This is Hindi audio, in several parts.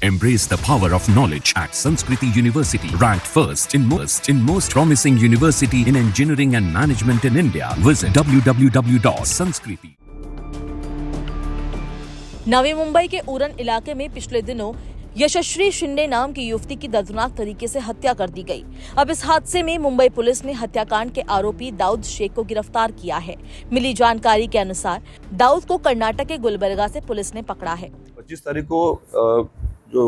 Embrace the power of knowledge at Sanskriti University, ranked first in most promising university in engineering and management in India. Visit www.sanskriti. Navi Mumbai के उरण इलाके में पिछले दिनों यशस्वी शिंदे नाम की युवती की दर्दनाक तरीके से हत्या कर दी गई। अब इस हादसे में मुंबई पुलिस ने हत्याकांड के आरोपी दाऊद शेख को गिरफ्तार किया है। मिली जानकारी के अनुसार दाऊद को कर्नाटक के गुलबर्गा से पुलिस ने पकड़ा है। 25 तारीख को जो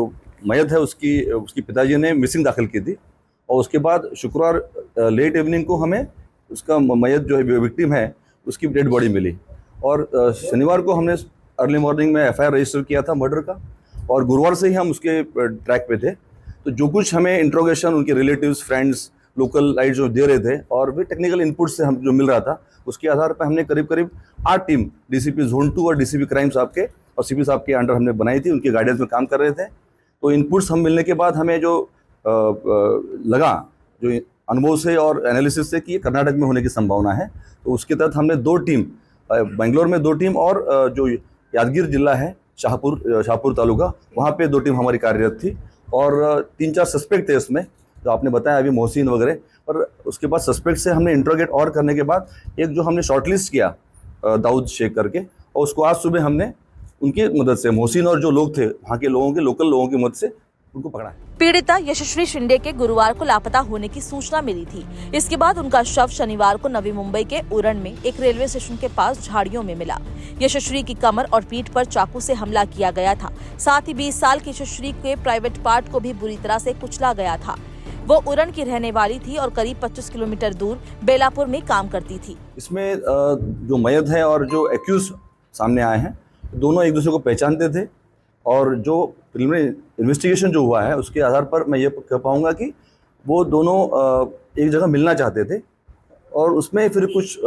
मयत है उसकी पिताजी ने मिसिंग दाखिल की थी और उसके बाद शुक्रवार लेट इवनिंग को हमें उसका मयत जो है विक्टिम है उसकी डेड बॉडी मिली और शनिवार को हमने अर्ली मॉर्निंग में एफआईआर रजिस्टर किया था मर्डर का और गुरुवार से ही हम उसके ट्रैक पे थे। तो जो कुछ हमें इंट्रोगेशन उनके रिलेटिव्स, फ्रेंड्स, लोकल लाइट जो दे रहे थे और भी टेक्निकल इनपुट से हम जो मिल रहा था उसके आधार पर हमने करीब 8 टीम डीसीपी जोन 2 और डीसीपी क्राइम साहब के और सीपी साहब के अंडर हमने बनाई थी, उनके गाइडेंस में काम कर रहे थे। तो इनपुट्स हम मिलने के बाद हमें जो लगा जो अनुभव से और एनालिसिस से कि ये कर्नाटक में होने की संभावना है, तो उसके तहत हमने 2 टीम बेंगलोर में 2 टीम और जो यादगीर जिला है शाहपुर तालुका वहाँ पे 2 टीम हमारी कार्यरत थी और 3-4 सस्पेक्ट थे इसमें जो आपने बताया अभी मोहसिन वगैरह। पर उसके बाद सस्पेक्ट से हमने इंट्रोगेट और करने के बाद एक जो हमने शॉर्टलिस्ट किया दाऊद शेख करके और उसको आज सुबह हमने उनकी मदद से मोहसिन और जो लोग थे वहाँ के लोगों के लोकल लोगों की मदद से उनको पकड़ा है। पीड़िता यशस्वी शिंदे के गुरुवार को लापता होने की सूचना मिली थी। इसके बाद उनका शव शनिवार को नवी मुंबई के उरण में एक रेलवे स्टेशन के पास झाड़ियों में मिला। यशस्वी की कमर और पीठ पर चाकू से हमला किया गया था। साथ ही 20 साल की यशस्वी के प्राइवेट पार्ट को भी बुरी तरह से कुचला गया था। वो उरण की रहने वाली थी और करीब 25 किलोमीटर दूर बेलापुर में काम करती थी। इसमें जो मयत है और जो एक्यूज सामने आए हैं दोनों एक दूसरे को पहचानते थे और जो प्रिलिमिनरी इन्वेस्टिगेशन जो हुआ है उसके आधार पर मैं ये कह पाऊँगा कि वो दोनों एक जगह मिलना चाहते थे और उसमें फिर कुछ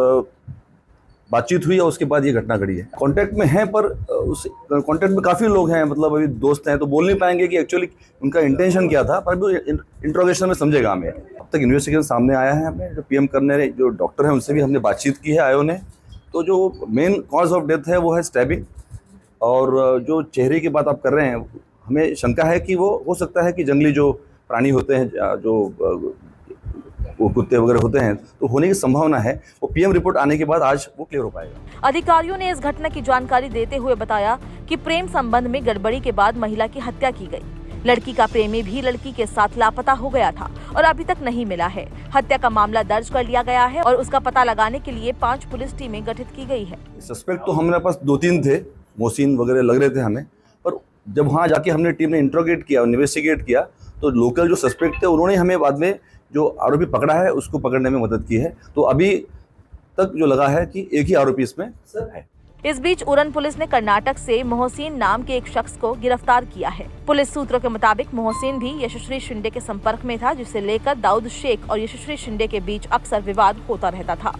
बातचीत हुई और उसके बाद ये घटना घटी है। कांटेक्ट में हैं पर उस कांटेक्ट में काफ़ी लोग हैं, मतलब अभी दोस्त हैं, तो बोल नहीं पाएंगे कि एक्चुअली उनका इंटेंशन क्या था, पर भी इंट्रोगेशन में समझेगा हमें। अब तक इन्वेस्टिगेशन सामने आया है, हमें जो पीएम करने जो डॉक्टर हैं उनसे भी हमने बातचीत की है आयो ने। तो जो मेन कॉज ऑफ डेथ है वो है स्टैबिंग और जो चेहरे की बात आप कर रहे हैं हमें शंका है कि वो हो सकता है कि जंगली जो प्राणी होते हैं जो वो कुत्ते वगैरह होते हैं तो होने की संभावना है। वो पीएम रिपोर्ट आने के बाद आज वो क्लियर हो पाएगा। अधिकारियों ने इस घटना की जानकारी देते हुए बताया कि प्रेम संबंध में गड़बड़ी के बाद महिला की हत्या की गई। लड़की का प्रेमी भी लड़की के साथ लापता हो गया था और अभी तक नहीं मिला है। हत्या का मामला दर्ज कर लिया गया है और उसका पता लगाने के लिए 5 पुलिस टीमें गठित की गई है। सस्पेक्ट तो हमारे पास 2-3 थे, मोहसिन वगैरह लग रहे थे हमें, पर जब वहाँ जाके हमने टीम ने इंट्रोगेट किया, इन्वेस्टिगेट किया तो लोकल जो सस्पेक्ट थे उन्होंने हमें बाद में जो आरोपी पकड़ा है उसको पकड़ने में मदद की है। तो अभी तक जो लगा है कि एक ही आरोपी इसमें है। इस बीच उरण पुलिस ने कर्नाटक से मोहसिन नाम के एक शख्स को गिरफ्तार किया है। पुलिस सूत्रों के मुताबिक मोहसिन भी यशस्वी शिंदे के संपर्क में था, जिसे लेकर दाऊद शेख और यशस्वी शिंदे के बीच अक्सर विवाद होता रहता था।